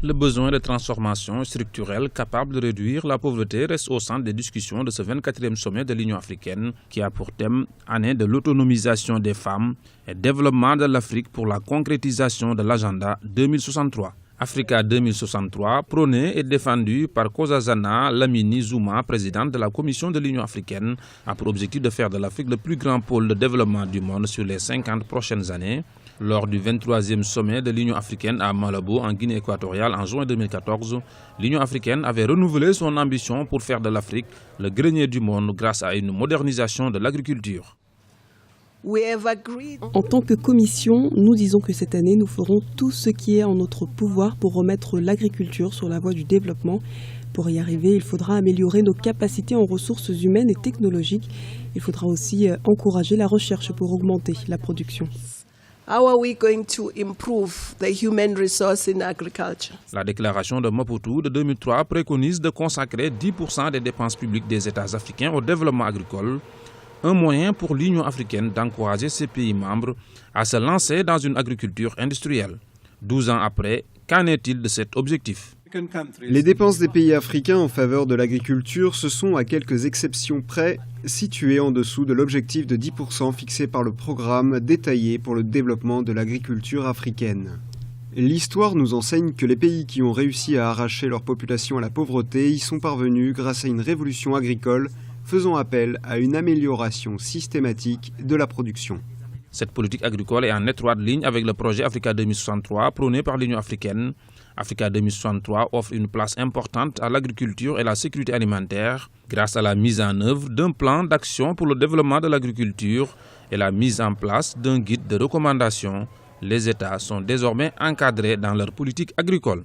Le besoin de transformation structurelle capable de réduire la pauvreté reste au centre des discussions de ce 24e sommet de l'Union africaine qui a pour thème Année de l'autonomisation des femmes et développement de l'Afrique pour la concrétisation de l'agenda 2063. Africa 2063, prôné et défendu par Nkosazana Dlamini Zuma, présidente de la Commission de l'Union africaine, a pour objectif de faire de l'Afrique le plus grand pôle de développement du monde sur les 50 prochaines années. Lors du 23e sommet de l'Union africaine à Malabo, en Guinée équatoriale, en juin 2014, l'Union africaine avait renouvelé son ambition pour faire de l'Afrique le grenier du monde grâce à une modernisation de l'agriculture. En tant que commission, nous disons que cette année, nous ferons tout ce qui est en notre pouvoir pour remettre l'agriculture sur la voie du développement. Pour y arriver, il faudra améliorer nos capacités en ressources humaines et technologiques. Il faudra aussi encourager la recherche pour augmenter la production. How are we going to improve the human resource in agriculture? La déclaration de Maputo de 2003 préconise de consacrer 10% des dépenses publiques des États africains au développement agricole, un moyen pour l'Union africaine d'encourager ses pays membres à se lancer dans une agriculture industrielle. 12 ans après, qu'en est-il de cet objectif? Les dépenses des pays africains en faveur de l'agriculture se sont, à quelques exceptions près, situées en dessous de l'objectif de 10% fixé par le programme détaillé pour le développement de l'agriculture africaine. L'histoire nous enseigne que les pays qui ont réussi à arracher leur population à la pauvreté y sont parvenus grâce à une révolution agricole faisant appel à une amélioration systématique de la production. Cette politique agricole est en étroite ligne avec le projet Africa 2063 prôné par l'Union africaine. Africa 2063 offre une place importante à l'agriculture et la sécurité alimentaire grâce à la mise en œuvre d'un plan d'action pour le développement de l'agriculture et la mise en place d'un guide de recommandation. Les États sont désormais encadrés dans leur politique agricole.